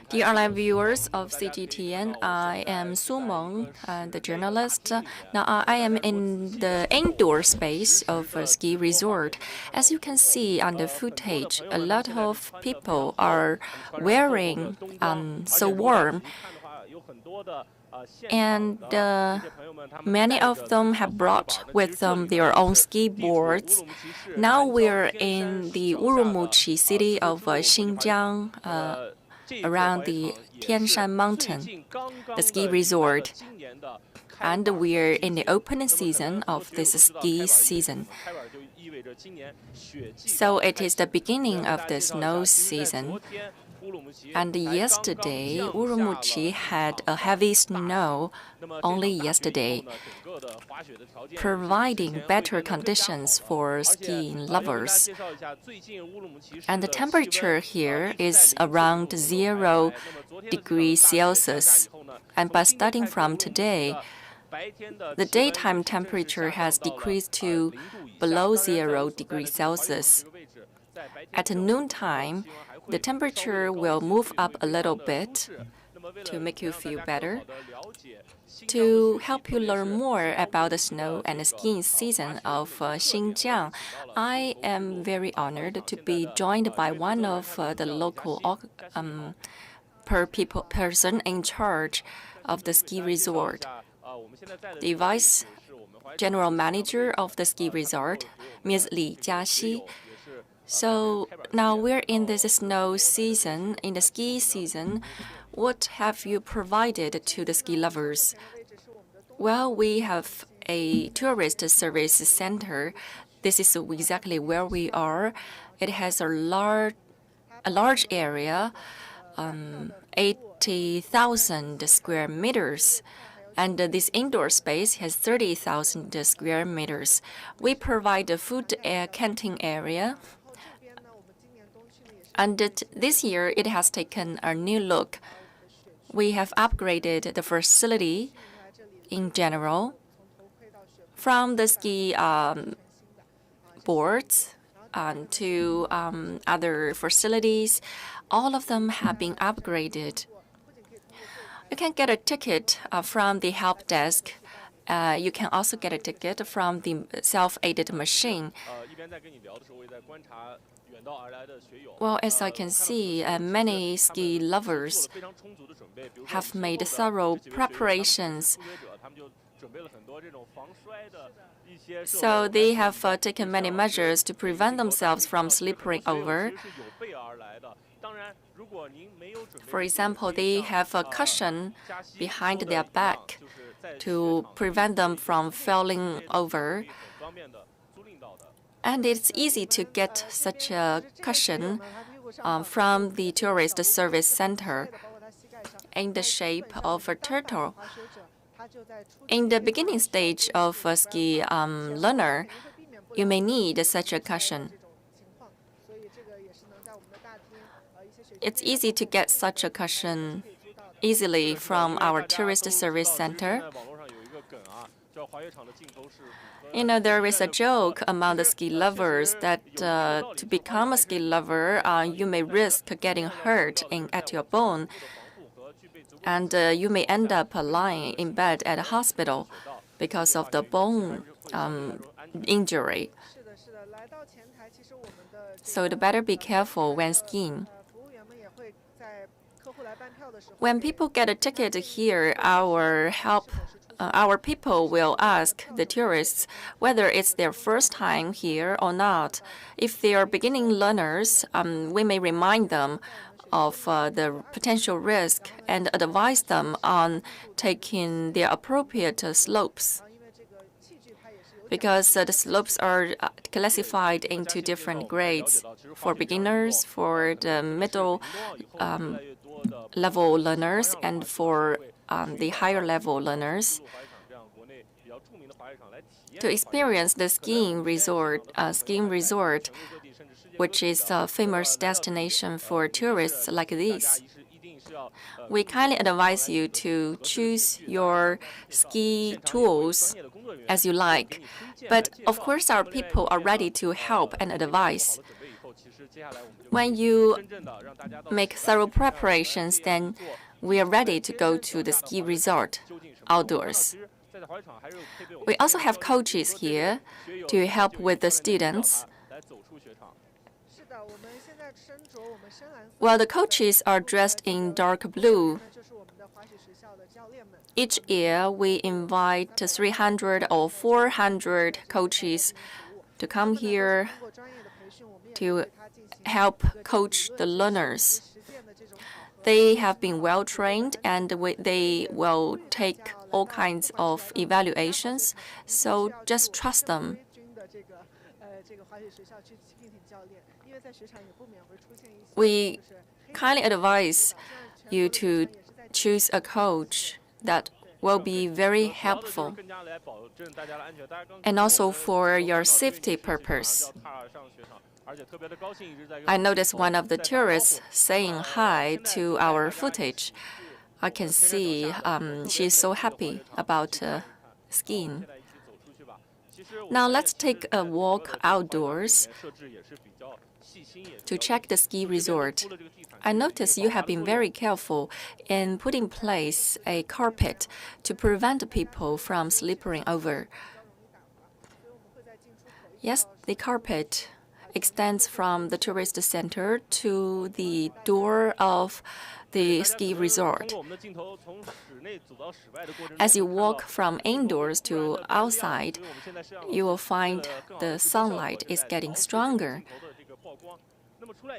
Dear online viewers of CGTN, I am Su Meng, the journalist. Now, I am in the indoor space of a ski resort. As you can see on the footage, a lot of people are wearing so warm. And many of them have brought with them their own ski boards. Now we're in the Urumqi city of Xinjiang, around the Tianshan mountain, the ski resort. And we're in the opening season of this ski season. So it is the beginning of the snow season. And yesterday, Urumqi had a heavy snow only yesterday, providing better conditions for skiing lovers. And the temperature here is around 0 degrees Celsius. And by starting from today, the daytime temperature has decreased to below 0 degrees Celsius. At noontime, the temperature will move up a little bit to make you feel better. To help you learn more about the snow and the skiing season of Xinjiang, I am very honored to be joined by one of the local person in charge of the ski resort, the Vice General Manager of the ski resort, Ms. Li Jiaxi. So now we're in this snow season, in the ski season. What have you provided to the ski lovers? Well, we have a tourist service center. This is exactly where we are. It has a large area, 80,000 square meters. And this indoor space has 30,000 square meters. We provide a food canteen area. And this year, it has taken a new look. We have upgraded the facility in general, from the ski boards to other facilities. All of them have been upgraded. You can get a ticket from the help desk. You can also get a ticket from the self-aided machine. Well, as I can see, many ski lovers have made thorough preparations. So they have taken many measures to prevent themselves from slipping over. For example, they have a cushion behind their back to prevent them from falling over. And it's easy to get such a cushion from the tourist service center in the shape of a turtle. In the beginning stage of a ski learner, you may need such a cushion. It's easy to get such a cushion easily from our tourist service center. You know, there is a joke among the ski lovers that to become a ski lover, you may risk getting hurt at your bone, and you may end up lying in bed at a hospital because of the bone injury. So you better be careful when skiing. When people get a ticket here, our people will ask the tourists whether it's their first time here or not. If they are beginning learners, we may remind them of the potential risk and advise them on taking the appropriate slopes. Because the slopes are classified into different grades for beginners, for the middle level learners, and for the higher level learners. To experience the skiing resort, which is a famous destination for tourists like this, we kindly advise you to choose your ski tools as you like. But of course, our people are ready to help and advise. When you make thorough preparations, then we are ready to go to the ski resort outdoors. We also have coaches here to help with the students. Well, the coaches are dressed in dark blue. Each year, we invite 300 or 400 coaches to come here to help coach the learners. They have been well trained and they will take all kinds of evaluations, so just trust them. We kindly advise you to choose a coach that will be very helpful and also for your safety purpose. I noticed one of the tourists saying hi to our footage. I can see she's so happy about skiing. Now let's take a walk outdoors to check the ski resort. I notice you have been very careful in putting in place a carpet to prevent people from slipping over. Yes, the carpet extends from the tourist center to the door of the ski resort. As you walk from indoors to outside, you will find the sunlight is getting stronger,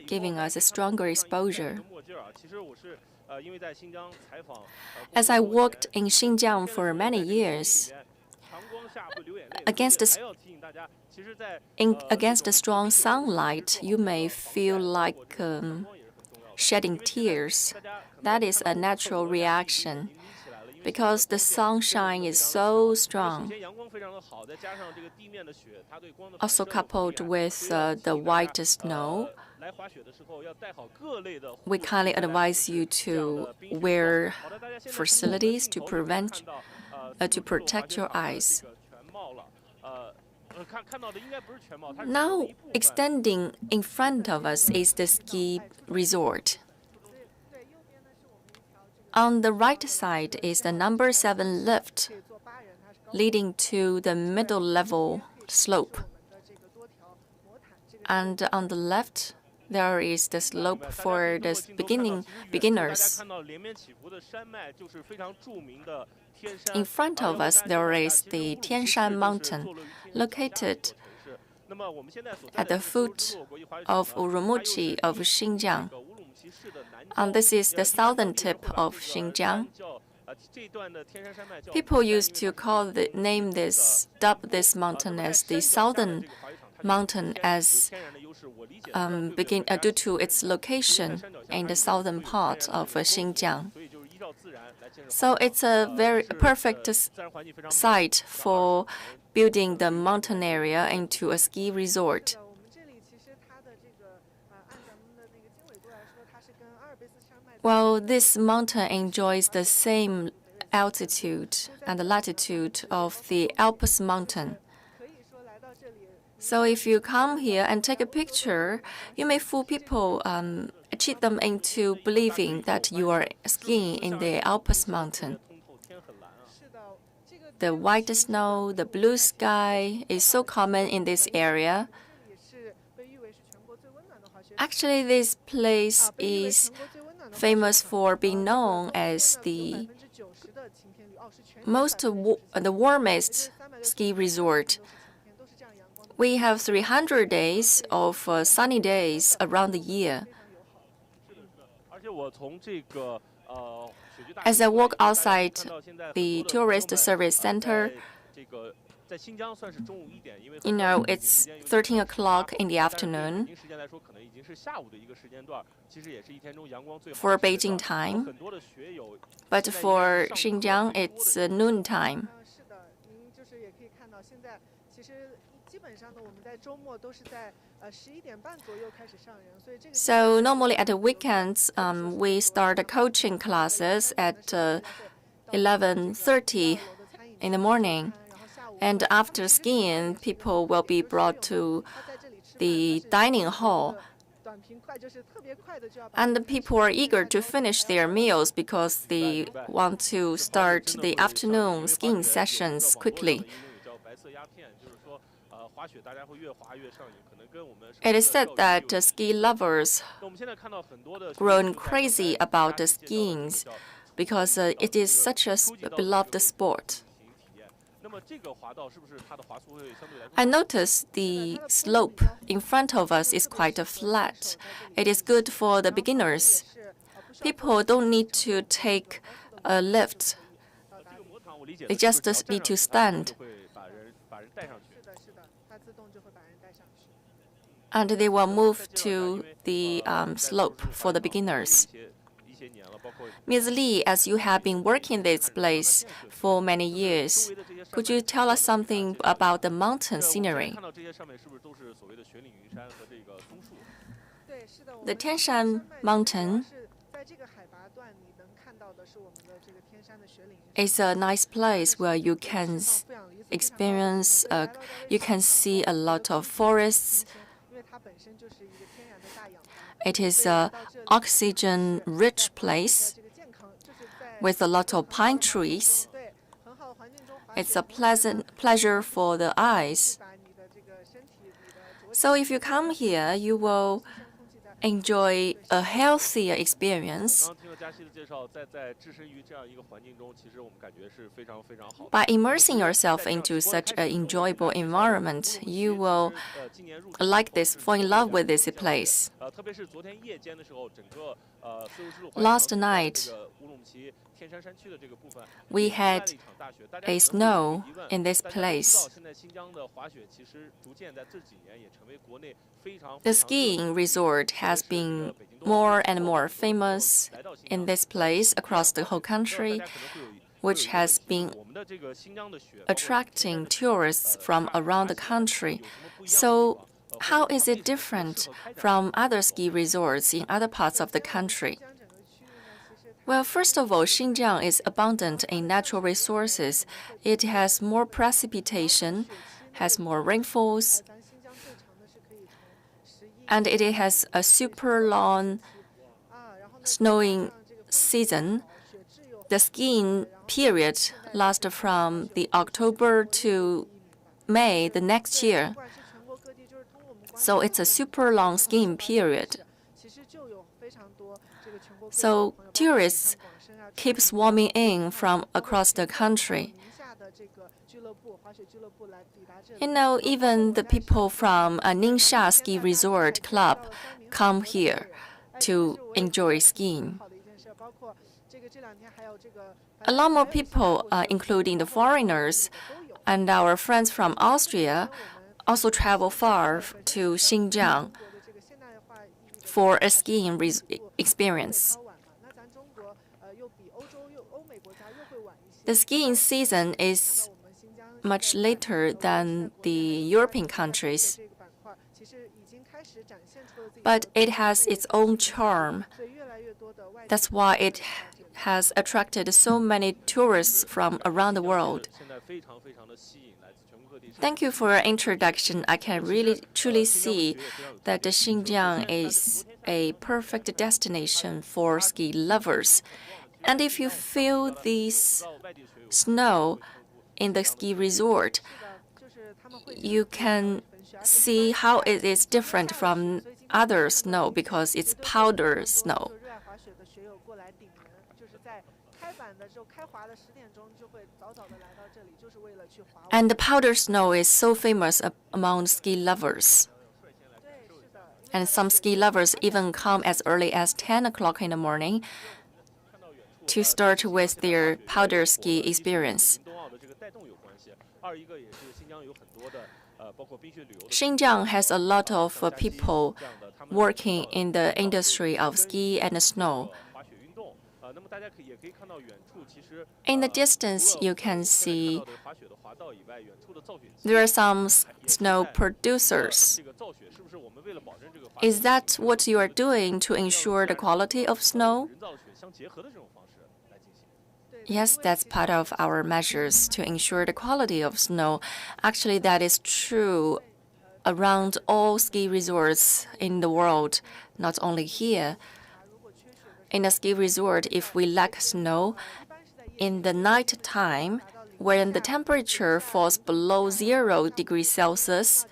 giving us a stronger exposure. As I worked in Xinjiang for many years, against the strong sunlight, you may feel like shedding tears. That is a natural reaction because the sunshine is so strong. Also coupled with the white snow, we kindly advise you to wear facilities to protect your eyes. Now, extending in front of us is the ski resort. On the right side is the number 7 lift, leading to the middle level slope. And on the left, there is the slope for the beginners. In front of us, there is the Tianshan Mountain, located at the foot of Urumqi of Xinjiang. And this is the southern tip of Xinjiang. People used to dub this mountain as the southern mountain as due to its location in the southern part of Xinjiang. So it's a very perfect site for building the mountain area into a ski resort. Well, this mountain enjoys the same altitude and latitude of the Alps mountain. So if you come here and take a picture, you may fool people, cheat them into believing that you are skiing in the Alps mountain. The white snow, the blue sky is so common in this area. Actually, this place is famous for being known as the warmest ski resort. We have 300 days of sunny days around the year. As I walk outside the tourist service center, it's 13 o'clock in the afternoon for Beijing time, but for Xinjiang, it's noon time. So normally at the weekends, we start coaching classes at 11:30 in the morning. And after skiing, people will be brought to the dining hall And the people are eager to finish their meals because they want to start the afternoon skiing sessions quickly. It is said that ski lovers grown crazy about the skiing because it is such a beloved sport. I noticed the slope in front of us is quite flat. It is good for the beginners. People don't need to take a lift. They just need to stand. And they will move to the slope for the beginners. Ms. Lee, as you have been working this place for many years, could you tell us something about the mountain scenery? The Tianshan Mountain is a nice place where you can experience, you can see a lot of forests. It is an oxygen-rich place with a lot of pine trees. It's a pleasure for the eyes. So if you come here, you will enjoy a healthier experience. By immersing yourself into such an enjoyable environment, you will like this, fall in love with this place. Last night, we had a snow in this place. The skiing resort has been more and more famous in this place across the whole country, which has been attracting tourists from around the country. So, how is it different from other ski resorts in other parts of the country? Well, first of all, Xinjiang is abundant in natural resources. It has more precipitation, has more rainfalls, and it has a super long snowing season. The skiing period lasts from the October to May the next year. So it's a super long skiing period. So tourists keep swarming in from across the country. You know, even the people from a Ningxia Ski Resort Club come here to enjoy skiing. A lot more people, including the foreigners and our friends from Austria, also travel far to Xinjiang for a skiing experience. The skiing season is much later than the European countries, but it has its own charm. That's why it has attracted so many tourists from around the world. Thank you for your introduction. I can really truly see that Xinjiang is a perfect destination for ski lovers. And if you feel this snow in the ski resort, you can see how it is different from other snow because it's powder snow. And the powder snow is so famous among ski lovers. And some ski lovers even come as early as 10 o'clock in the morning to start with their powder ski experience. Xinjiang has a lot of people working in the industry of ski and snow. In the distance, you can see there are some snow producers. Is that what you are doing to ensure the quality of snow? Yes, that's part of our measures to ensure the quality of snow. Actually, that is true around all ski resorts in the world, not only here. In a ski resort, if we lack snow, in the night time, when the temperature falls below 0 degrees Celsius,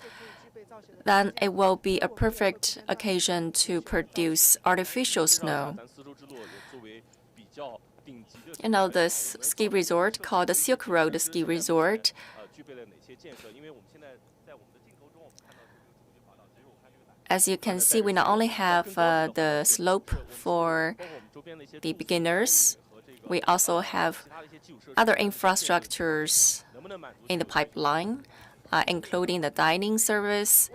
then it will be a perfect occasion to produce artificial snow. You know, this ski resort called the Silk Road Ski Resort. As you can see, we not only have the slope for the beginners, we also have other infrastructures in the pipeline, including the dining service,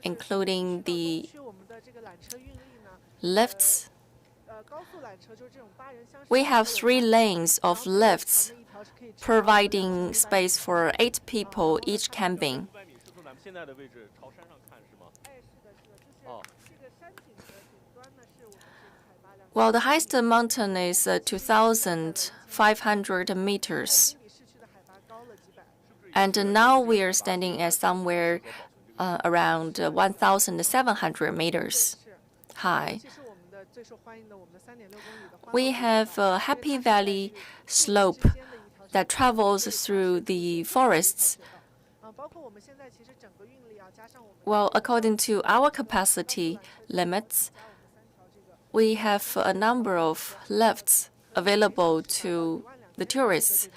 including the lifts. We have 3 lanes of lifts, providing space for 8 people each camping. Well, the highest mountain is 2,500 meters. And now we are standing at somewhere around 1,700 meters high. We have a Happy Valley slope that travels through the forests. Well, according to our capacity limits, we have a number of lifts available to the tourists.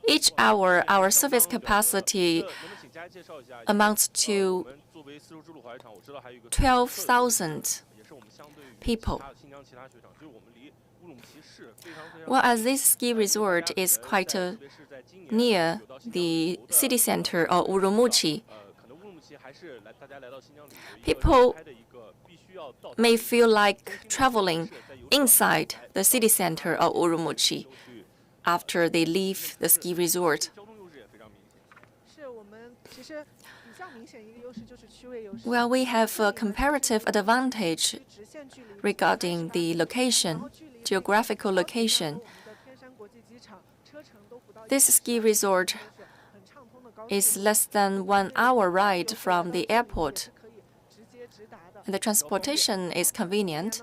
Each hour, our service capacity amounts to 12,000 people. Well, as this ski resort is quite near the city center of Urumqi, people may feel like traveling inside the city center of Urumqi after they leave the ski resort. Well, we have a comparative advantage regarding the location, geographical location. This ski resort is less than 1 hour ride from the airport. And the transportation is convenient.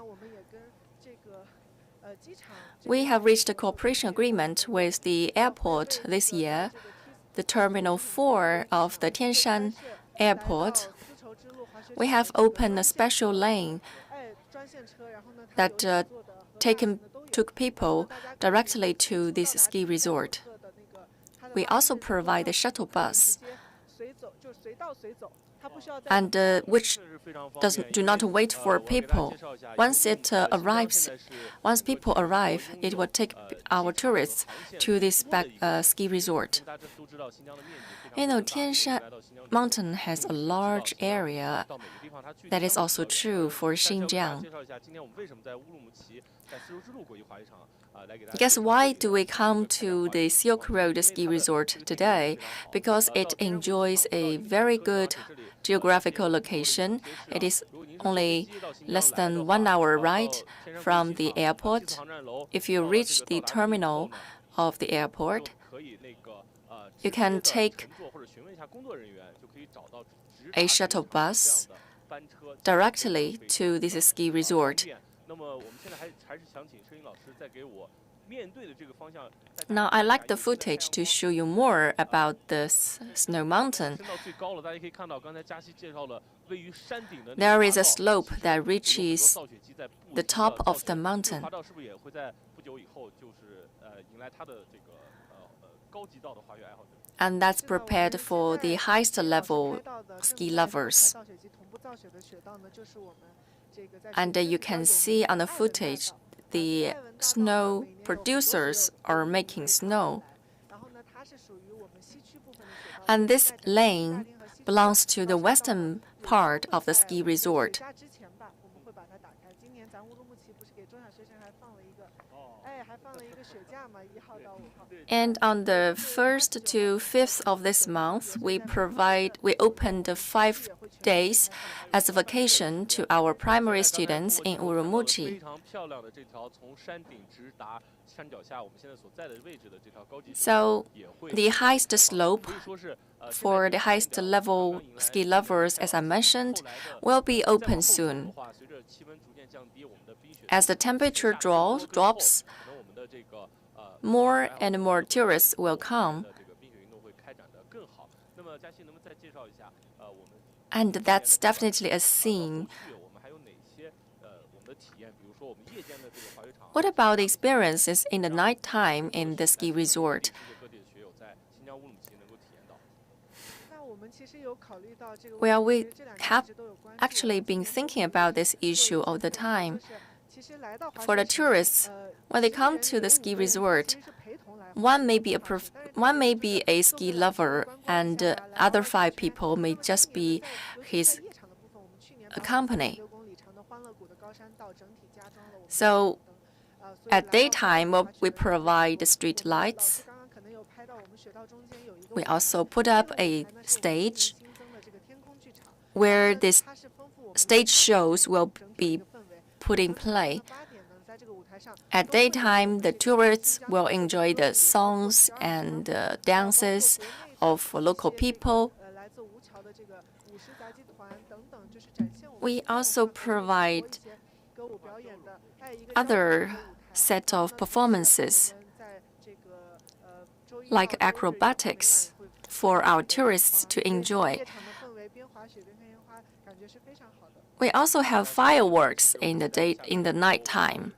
We have reached a cooperation agreement with the airport this year, the Terminal 4 of the Tianshan Airport. We have opened a special lane that took people directly to this ski resort. We also provide a shuttle bus, and which do not wait for people. Once people arrive, it will take our tourists to this ski resort. You know, Tianshan Mountain has a large area. That is also true for Xinjiang. Guess why do we come to the Silk Road Ski Resort today? Because it enjoys a very good geographical location. It is only less than 1 hour ride from the airport. If you reach the terminal of the airport, you can take a shuttle bus directly to this ski resort. Now, I'd like the footage to show you more about this snow mountain. There is a slope that reaches the top of the mountain. And that's prepared for the highest level ski lovers. And you can see on the footage, the snow producers are making snow. And this lane belongs to the western part of the ski resort. And on the 1st to 5th of this month, we opened 5 days as a vacation to our primary students in Urumqi. So the highest slope for the highest level ski lovers, as I mentioned, will be open soon. As the temperature drops, more and more tourists will come. And that's definitely a scene. What about the experiences in the nighttime in the ski resort? Well, we have actually been thinking about this issue all the time. For the tourists, when they come to the ski resort, one may be a ski lover, and other 5 people may just be his company. So at daytime, we provide street lights. We also put up a stage where this stage shows will be put in play. At daytime, the tourists will enjoy the songs and dances of local people. We also provide other set of performances, like acrobatics, for our tourists to enjoy. We also have fireworks in the nighttime.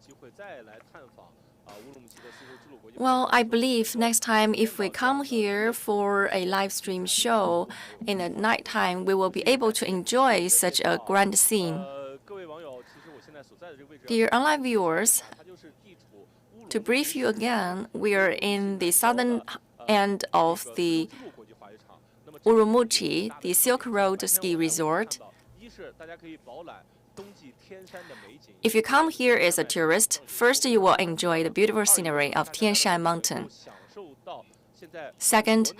Well, I believe next time if we come here for a live stream show in the nighttime, we will be able to enjoy such a grand scene. Dear online viewers, to brief you again, we are in the southern end of the Urumqi, the Silk Road ski resort. If you come here as a tourist, first you will enjoy the beautiful scenery of Tianshan Mountain. Second,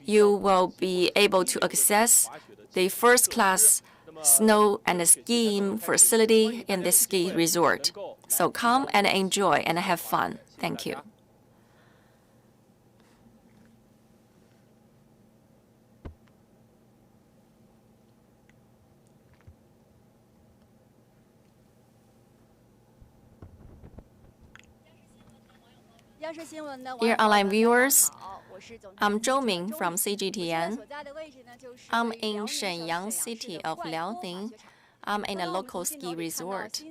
you will be able to access the first-class snow and skiing facility in this ski resort. So come and enjoy and have fun. Thank you. Dear online viewers, I'm Zhou Ming from CGTN. I'm in Shenyang city of Liaoning. I'm in a local ski resort.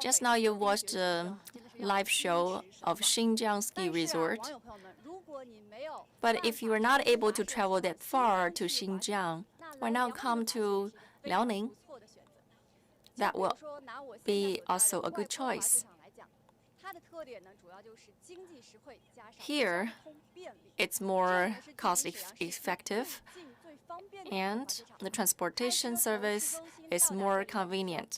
Just now you watched a live show of Xinjiang ski resort. But if you are not able to travel that far to Xinjiang, why not come to Liaoning? That will be also a good choice. Here, it's more cost-effective, and the transportation service is more convenient.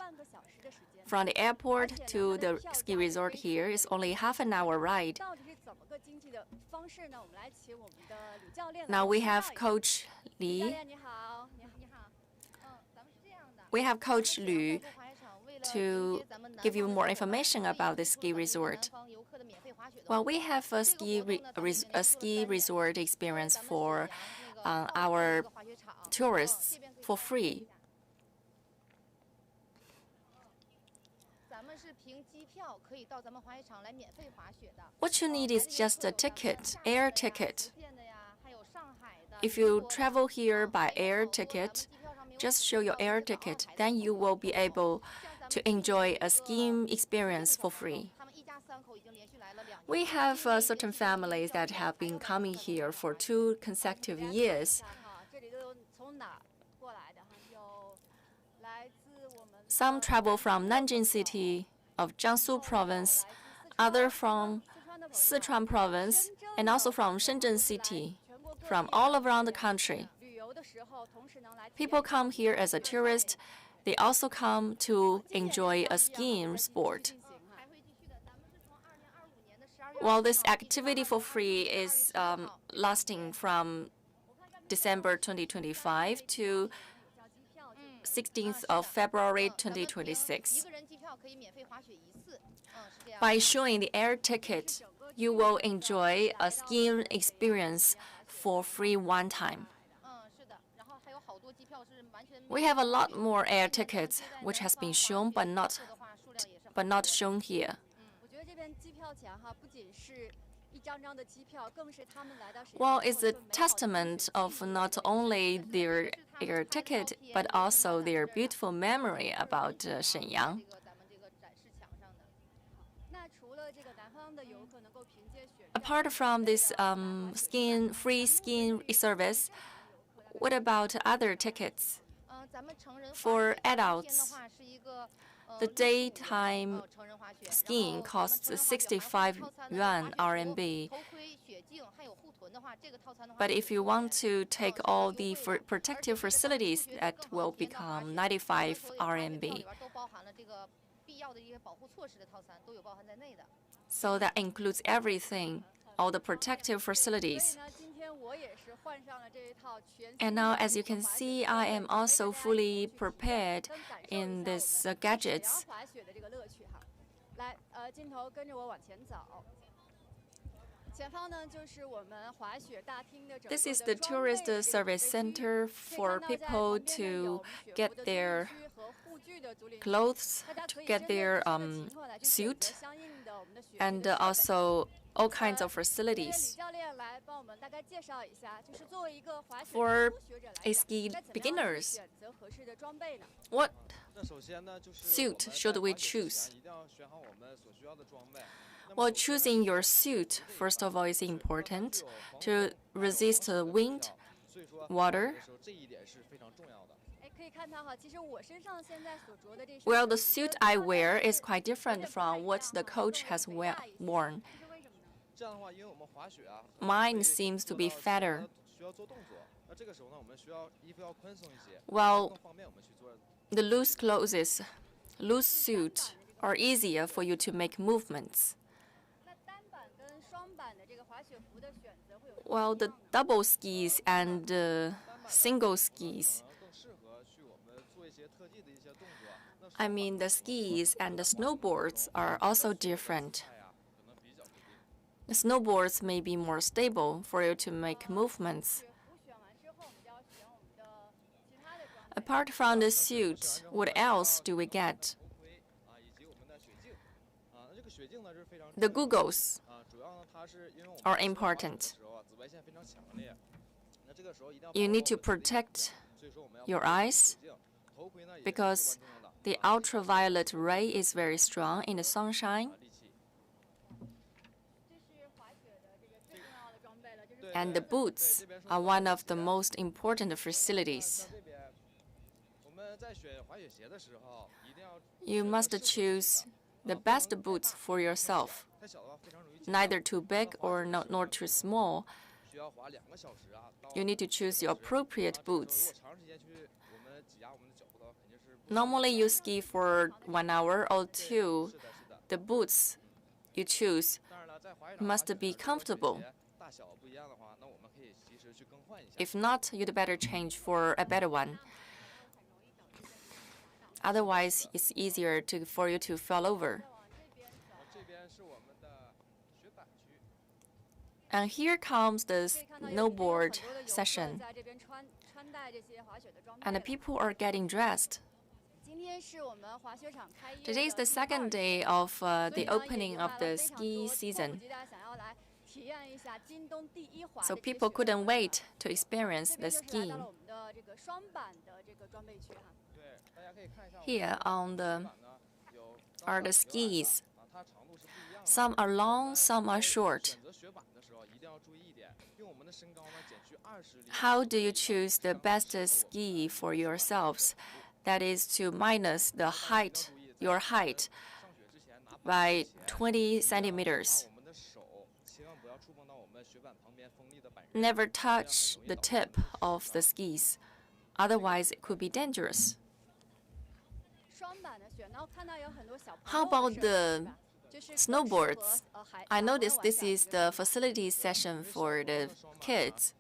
From the airport to the ski resort here is only half an hour ride. Now we have Coach Li. We have Coach Lu to give you more information about the ski resort. Well, we have a ski resort experience for our tourists for free. What you need is just a ticket, air ticket. If you travel here by air ticket, just show your air ticket, then you will be able to enjoy a skiing experience for free. We have certain families that have been coming here for 2 consecutive years. Some travel from Nanjing City of Jiangsu Province, others from Sichuan Province, and also from Shenzhen City, from all around the country. People come here as a tourist. They also come to enjoy a skiing sport. Well, this activity for free is lasting from December 2025 to 16th of February 2026. By showing the air ticket, you will enjoy a skiing experience for free one time. We have a lot more air tickets which has been shown but not shown here. Well, it's a testament of not only their air ticket but also their beautiful memory about Shenyang. Apart from this free skiing service, what about other tickets? For adults, the daytime skiing costs 65 yuan RMB. But if you want to take all the protective facilities, that will become 95 RMB. So that includes everything, all the protective facilities. And now, as you can see, I am also fully prepared in these gadgets. This is the tourist service center for people to get their clothes, to get their suit, and also all kinds of facilities. For ski beginners, what suit should we choose? Well, choosing your suit, first of all, is important to resist wind, water. Well, the suit I wear is quite different from what the coach has worn. Mine seems to be fatter. Well, the loose suit are easier for you to make movements. Well, the double skis and single skis, I mean the skis and the snowboards are also different. The snowboards may be more stable for you to make movements. Apart from the suit, what else do we get? The goggles are important. You need to protect your eyes because the ultraviolet ray is very strong in the sunshine. And the boots are one of the most important facilities. You must choose the best boots for yourself, neither too big or nor too small. You need to choose your appropriate boots. Normally, you ski for 1 hour or 2. The boots you choose must be comfortable. If not, you'd better change for a better one. Otherwise, it's easier for you to fall over. And here comes the snowboard session. And the people are getting dressed. Today is the second day of the opening of the ski season. So people couldn't wait to experience the skiing. Here are the skis. Some are long, some are short. How do you choose the best ski for yourselves? That is to minus your height by 20 centimeters. Never touch the tip of the skis, otherwise it could be dangerous. How about the Snowboards. I noticed this is the facility session for the kids.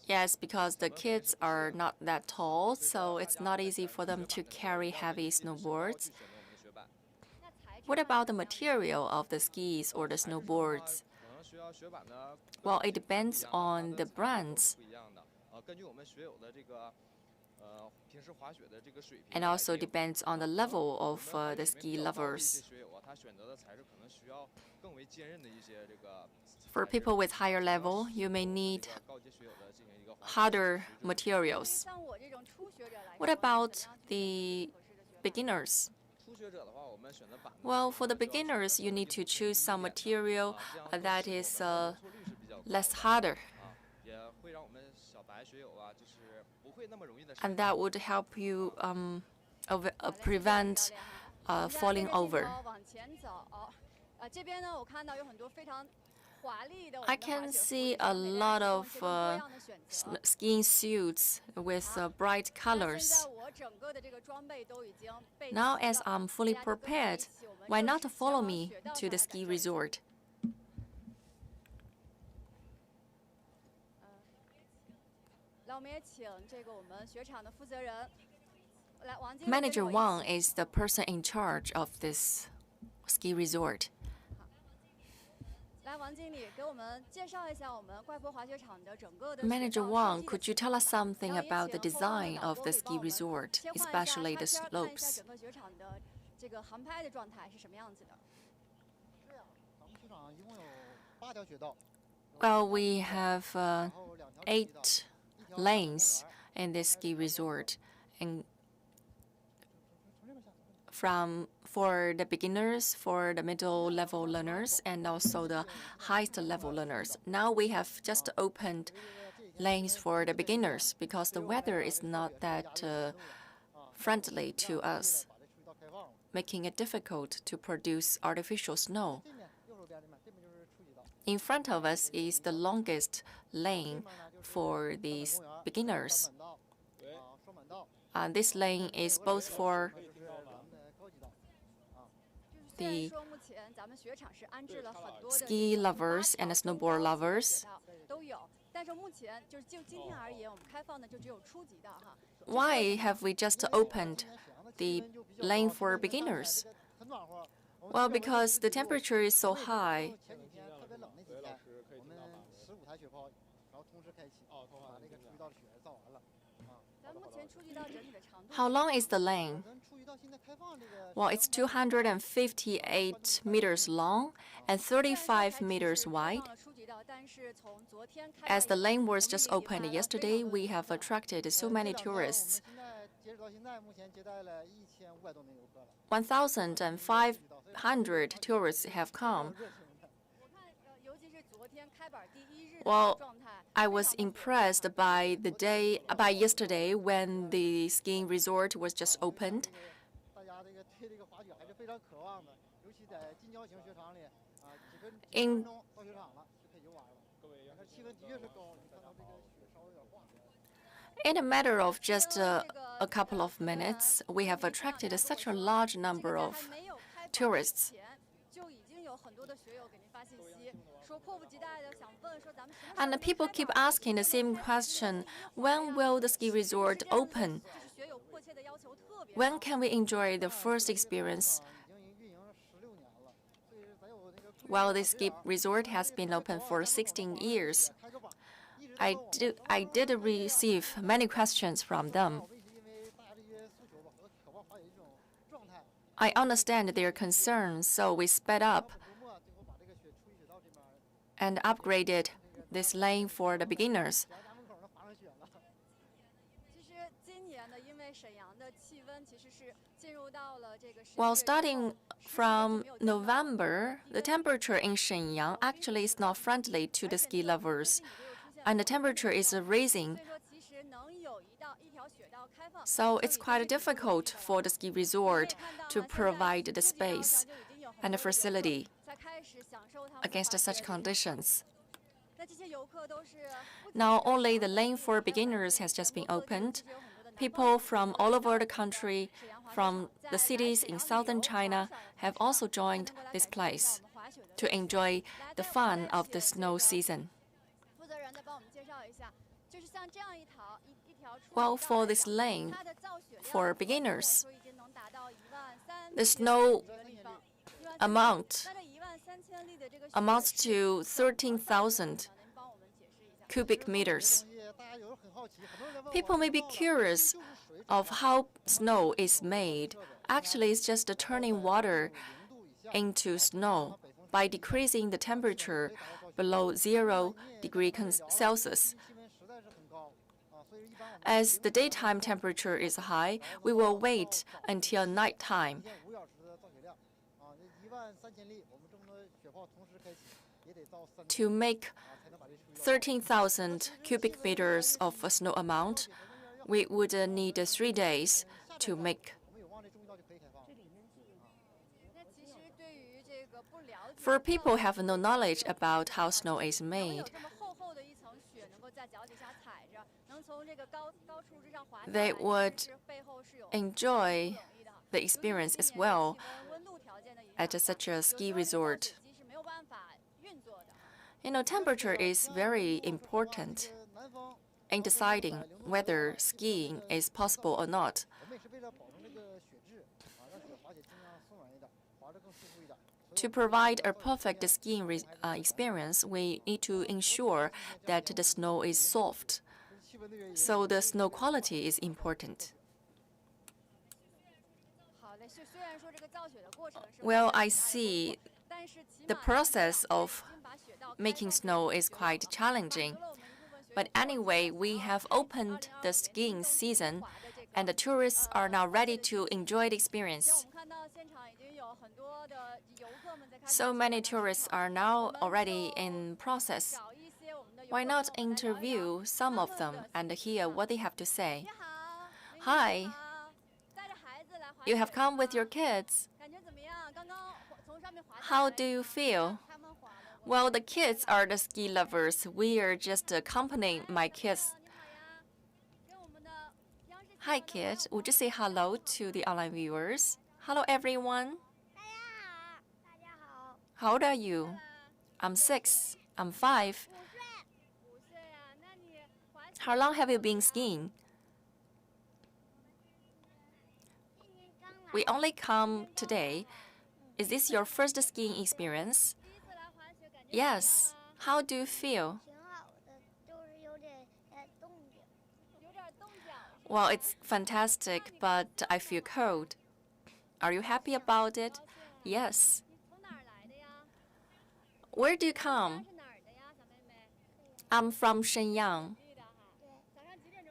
Yes, because the kids are not that tall, so it's not easy for them to carry heavy snowboards. What about the material of the skis or the snowboards? Well, it depends on the brands. And also depends on the level of the ski lovers. For people with higher level, you may need harder materials. What about the beginners? Well, for the beginners, you need to choose some material that is less harder. And that would help you prevent falling over. I can see a lot of skiing suits with bright colors. Now, as I'm fully prepared, why not follow me to the ski resort? Manager Wang is the person in charge of this ski resort. Manager Wang, could you tell us something about the design of the ski resort, especially the slopes? Well, we have 8 lanes in this ski resort, and for the beginners, for the middle level learners, and also the highest level learners. Now we have just opened lanes for the beginners because the weather is not that friendly to us, making it difficult to produce artificial snow. In front of us is the longest lane for these beginners. This lane is both for the ski lovers and the snowboard lovers. Why have we just opened the lane for beginners? Well, because the temperature is so high. How long is the lane? Well, it's 258 meters long and 35 meters wide. As the lane was just opened yesterday, we have attracted so many tourists. 1,500 tourists have come. Well, I was impressed by yesterday when the skiing resort was just opened. In a matter of just a couple of minutes, we have attracted such a large number of tourists. And people keep asking the same question, when will the ski resort open? When can we enjoy the first experience? Well, this ski resort has been open for 16 years. I did receive many questions from them. I understand their concerns, so we sped up and upgraded this lane for the beginners. Well, starting from November, the temperature in Shenyang actually is not friendly to the ski lovers, and the temperature is rising. So it's quite difficult for the ski resort to provide the space and the facility against such conditions. Now only the lane for beginners has just been opened, People from all over the country, from the cities in southern China, have also joined this place to enjoy the fun of the snow season. Well, for this lane, for beginners, the snow amount amounts to 13,000 cubic meters. People may be curious of how snow is made. Actually, it's just turning water into snow by decreasing the temperature below 0 degrees Celsius. As the daytime temperature is high, we will wait until nighttime. To make 13,000 cubic meters of snow amount, we would need 3 days to make. For people who have no knowledge about how snow is made, they would enjoy the experience as well at such a ski resort. Temperature is very important in deciding whether skiing is possible or not. To provide a perfect skiing experience, we need to ensure that the snow is soft. So the snow quality is important. Well, I see the process of making snow is quite challenging. But anyway, we have opened the skiing season, and the tourists are now ready to enjoy the experience. So many tourists are now already in process. Why not interview some of them and hear what they have to say? Hi, you have come with your kids. How do you feel? Well, the kids are the ski lovers. We are just accompanying my kids. Hi, kids. Would you say hello to the online viewers? Hello, everyone. How old are you? I'm 6. I'm 5. How long have you been skiing? We only come today. Is this your first skiing experience? Yes. How do you feel? Well, it's fantastic, but I feel cold. Are you happy about it? Yes. Where do you come? I'm from Shenyang.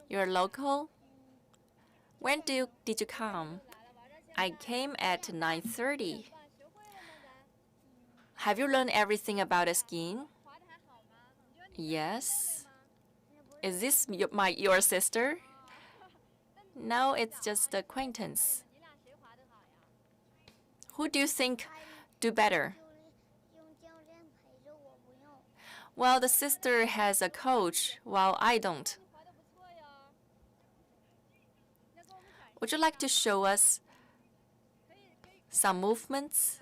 You're local? When did you come? I came at 9:30. Have you learned everything about skiing? Yes. Is this your sister? No, it's just acquaintance. Who do you think do better? Well, the sister has a coach, while I don't. Would you like to show us some movements?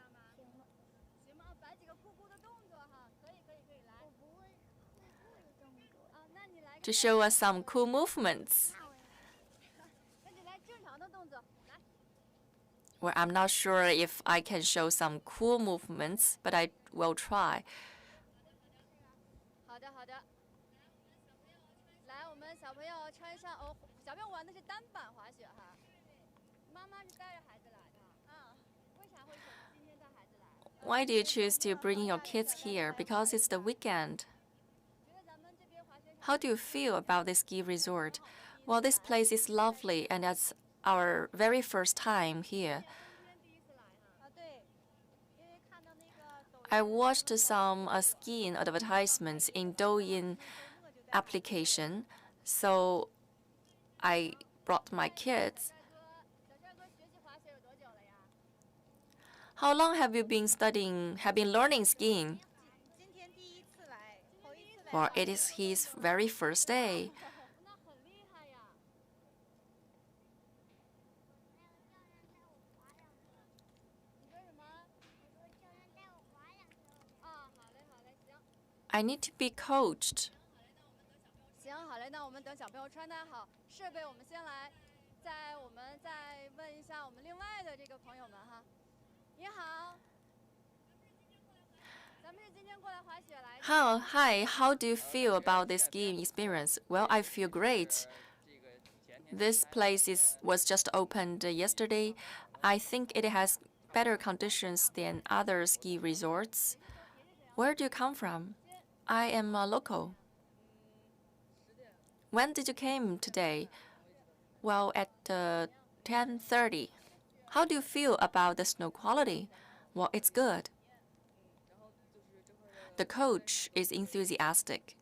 To show us some cool movements. Well, I'm not sure if I can show some cool movements, but I will try. Why do you choose to bring your kids here? Because it's the weekend. How do you feel about this ski resort? Well, this place is lovely, and it's our very first time here. I watched some skiing advertisements in Douyin application, so I brought my kids. How long have you been learning skiing? Well, it is his very first day. I need to be coached. 行，好嘞，那我们等小朋友穿戴好设备，我们先来，我们再问一下我们另外的这个朋友们哈。你好，咱们是今天过来滑雪来的。Hi, how do you feel about this skiing experience? Well, I feel great. This place was just opened yesterday. I think it has better conditions than other ski resorts. Where do you come from? I am a local. When did you came today? Well, at 10:30. How do you feel about the snow quality? Well, it's good. The coach is enthusiastic.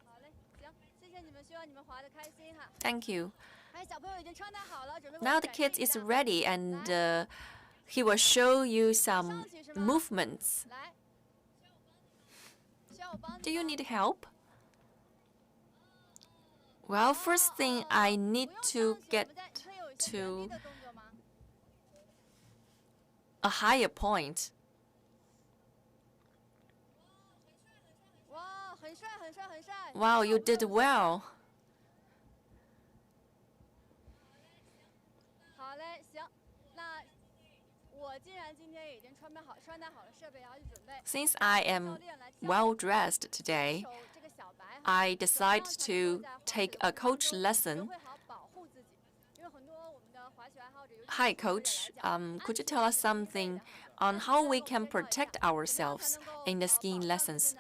好嘞，行，谢谢你们，希望你们滑得开心哈。Thank you. 哎，小朋友已经穿戴好了，准备。Now the kid is ready and he will show you some movements. 来，需要我帮你 Do you need help? Well, first thing I need to get to a higher point. 哇，很帅，很帅，很帅。Wow, you did well. 好嘞，行，那我既然今天已经穿戴好了设备，然后去准备。Since I am well dressed today, I decided to take a coach lesson. Hi, coach. Could you tell us something on how we can protect ourselves in the skiing lessons?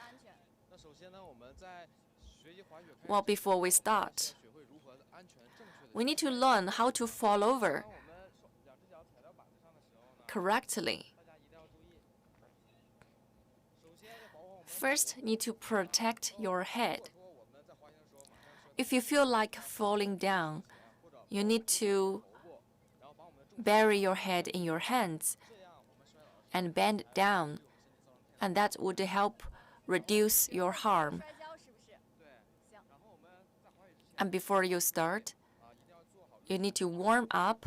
Well, before we start, we need to learn how to fall over correctly. First, need to protect your head. If you feel like falling down, you need to bury your head in your hands and bend down, and that would help reduce your harm. And before you start, you need to warm up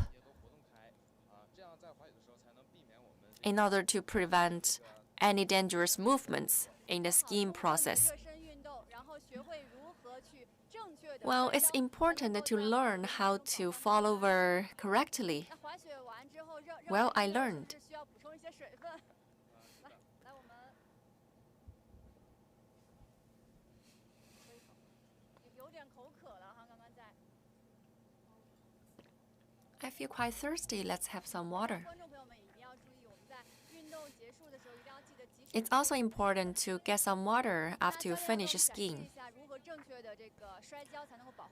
in order to prevent any dangerous movements in the skiing process. Well, it's important to learn how to fall over correctly. Well, I learned. I feel quite thirsty. Let's have some water. It's also important to get some water after you finish skiing.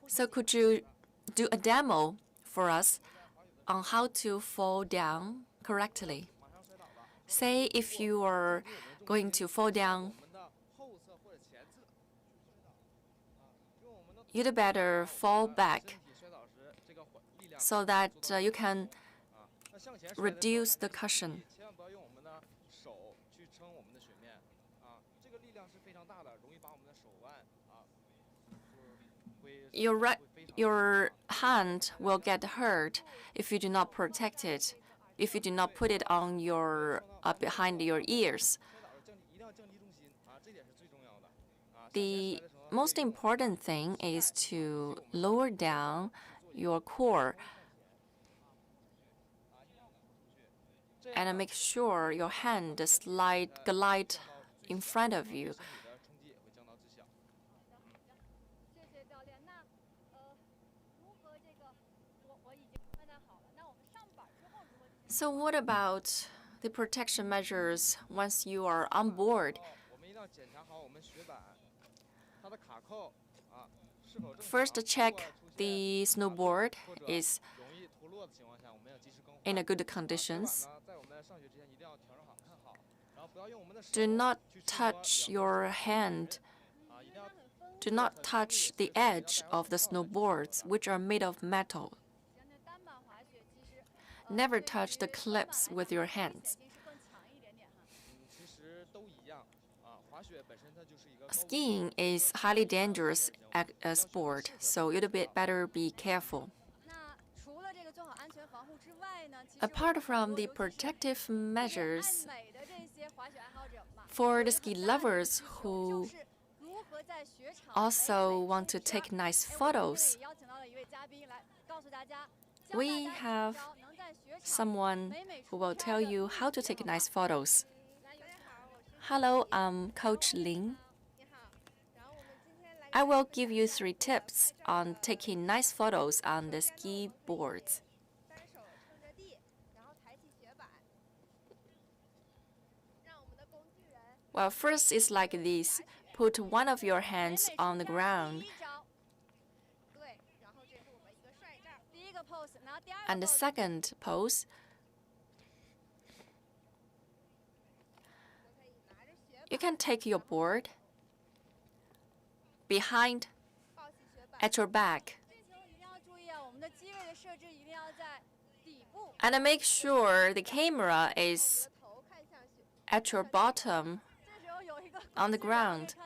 So could you do a demo for us on how to fall down correctly? Say if you are going to fall down, you'd better fall back so that you can reduce the cushion. Your hand will get hurt if you do not protect it, if you do not put it on your behind your ears. The most important thing is to lower down your core and make sure your hand glide in front of you. So what about the protection measures once you are on board? First, check the snowboard is in a good conditions. Do not touch your hand. Do not touch the edge of the snowboards, which are made of metal. Never touch the clips with your hands. Skiing is highly dangerous sport, so you'd better be careful. Apart from the protective measures, for the ski lovers who also want to take nice photos, we have someone who will tell you how to take nice photos. Hello, I'm Coach Lin. I will give you 3 tips on taking nice photos on the ski boards. Well, first is like this. Put one of your hands on the ground. And the second pose, you can take your board behind at your back. And make sure the camera is at your bottom on the ground.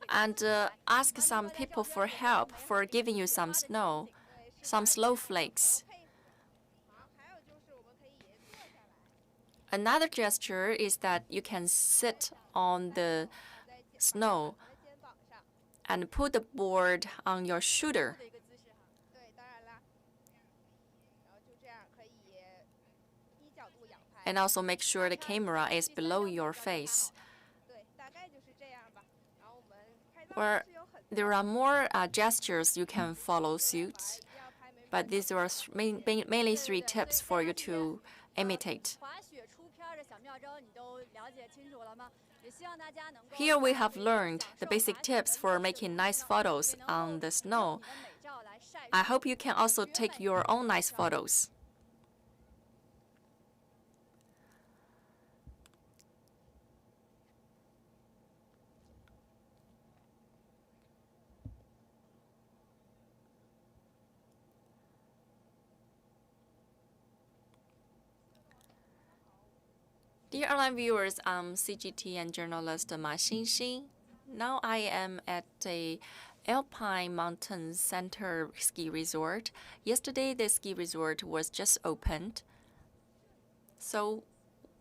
And ask some people for help for giving you some snow, some snowflakes. Another gesture is that you can sit on the snow and put the board on your shoulder. And also make sure the camera is below your face. Or there are more gestures you can follow suit, but these are mainly 3 tips for you to imitate. Here we have learned the basic tips for making nice photos on the snow. I hope you can also take your own nice photos. Dear online viewers, I'm CGTN journalist Ma Xinxin. Now I am at the Alpine Mountain Center ski resort. Yesterday, the ski resort was just opened. So,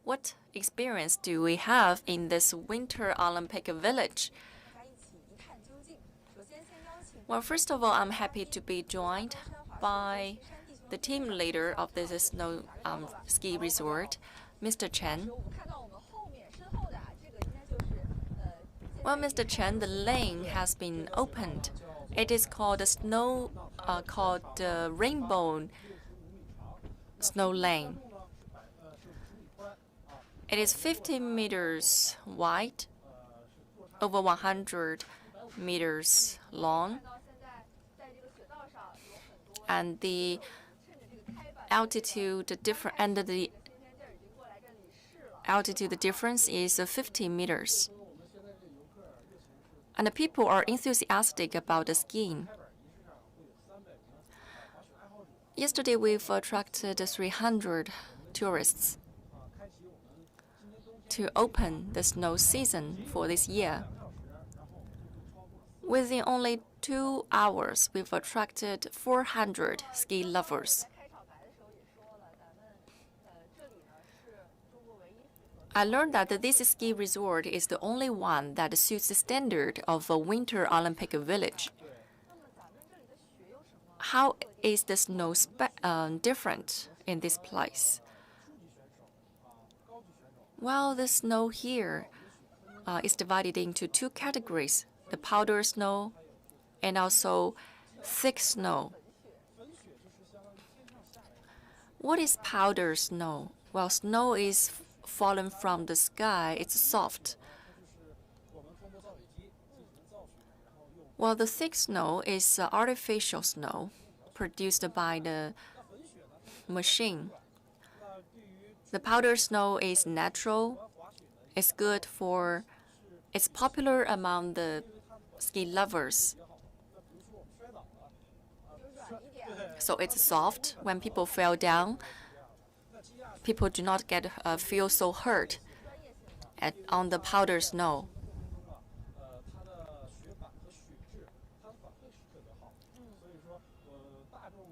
what experience do we have in this Winter Olympic Village? Well, first of all, I'm happy to be joined by the team leader of this snow ski resort, Mr. Chen. Well, Mr. Chen, the lane has been opened. It is called the Rainbow Snow Lane. It is 50 meters wide, over 100 meters long, and the altitude difference is 50 meters. And the people are enthusiastic about the skiing. Yesterday, we've attracted 300 tourists to open the snow season for this year. Within only 2 hours, we've attracted 400 ski lovers. I learned that this ski resort is the only one that suits the standard of a Winter Olympic Village. How is the snow different in this place? Well, the snow here is divided into 2 categories, the powder snow and also thick snow. What is powder snow? Well, snow is fallen from the sky. It's soft. While the thick snow is artificial snow produced by the machine. The powder snow is natural. It's popular among the ski lovers. So it's soft. When people fall down, people do not feel so hurt on the powder snow.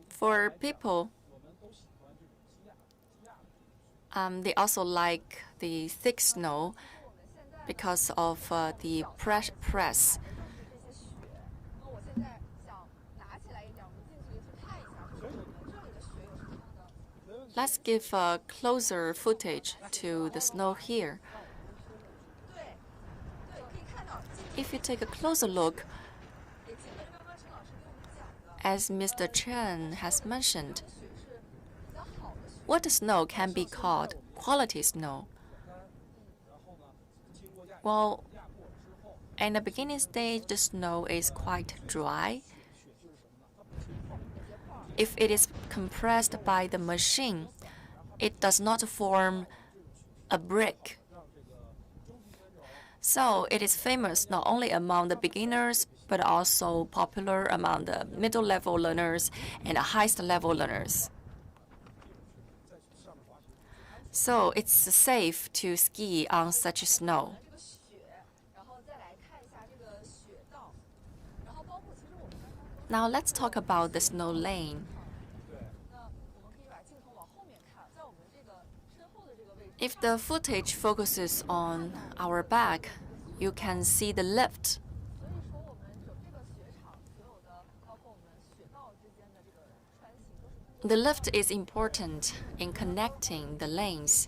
For people, they also like the thick snow because of the press. Let's give a closer footage to the snow here. If you take a closer look, as Mr. Chen has mentioned, what snow can be called quality snow? Well, in the beginning stage, the snow is quite dry. If it is compressed by the machine, it does not form a brick. So it is famous not only among the beginners, but also popular among the middle-level learners and the highest-level learners. So it's safe to ski on such snow. Now let's talk about the snow lane. If the footage focuses on our back, you can see the lift. The lift is important in connecting the lanes.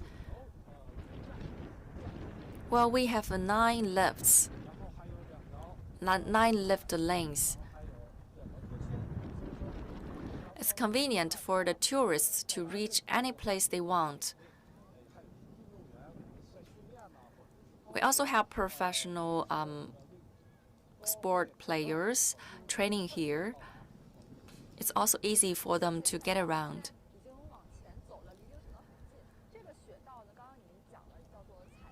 Well, we have 9 lifts, 9 lift lanes. It's convenient for the tourists to reach any place they want. We also have professional sport players training here. It's also easy for them to get around.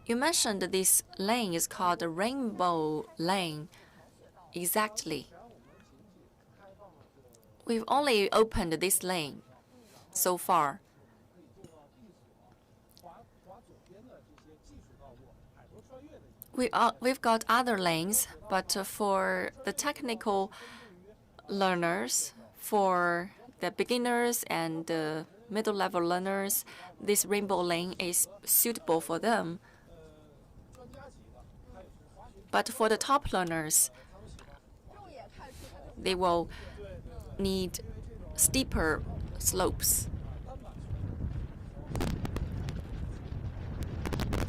You mentioned this lane is called the Rainbow Lane. Exactly. We've only opened this lane so far. We've got other lanes, but for the technical learners, for the beginners and the middle-level learners, this rainbow lane is suitable for them. But for the top learners, they will need steeper slopes.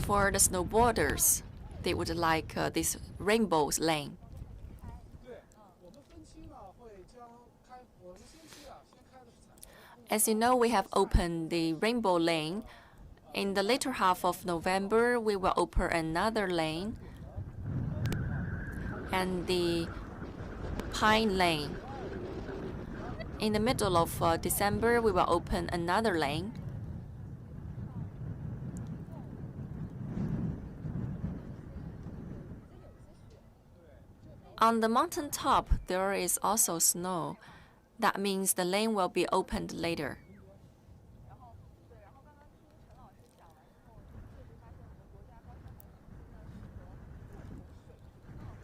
For the snowboarders, they would like this rainbow lane. As you know, we have opened the rainbow lane. In the later half of November, we will open another lane and the pine lane. In the middle of December, we will open another lane. On the mountain top, there is also snow. That means the lane will be opened later.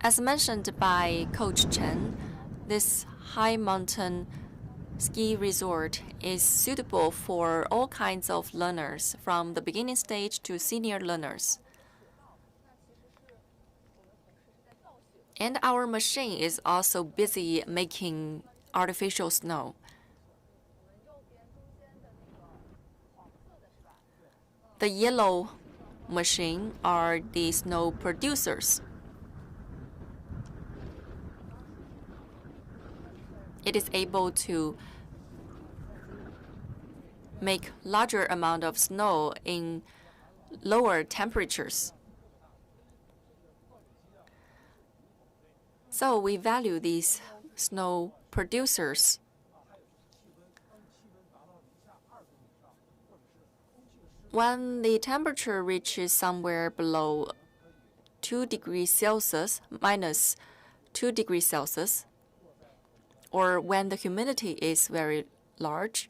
As mentioned by Coach Chen, this high mountain ski resort is suitable for all kinds of learners, from the beginning stage to senior learners. And our machine is also busy making artificial snow. The yellow machine are the snow producers. It is able to make larger amount of snow in lower temperatures. So we value these snow producers. When the temperature reaches somewhere below 2 degrees Celsius, minus 2 degrees Celsius, or when the humidity is very large,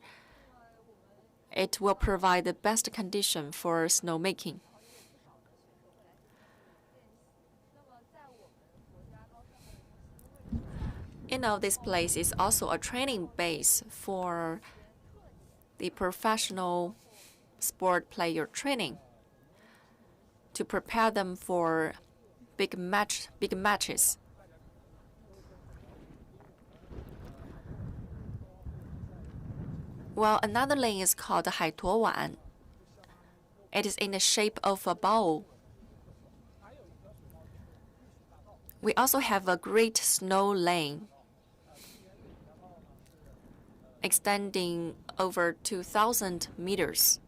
it will provide the best condition for snowmaking. You know, this place is also a training base for the professional sport player training to prepare them for big matches. Well, another lane is called the 海螺湾. It is in the shape of a bowl. We also have a great snow lane extending over 2,000 meters.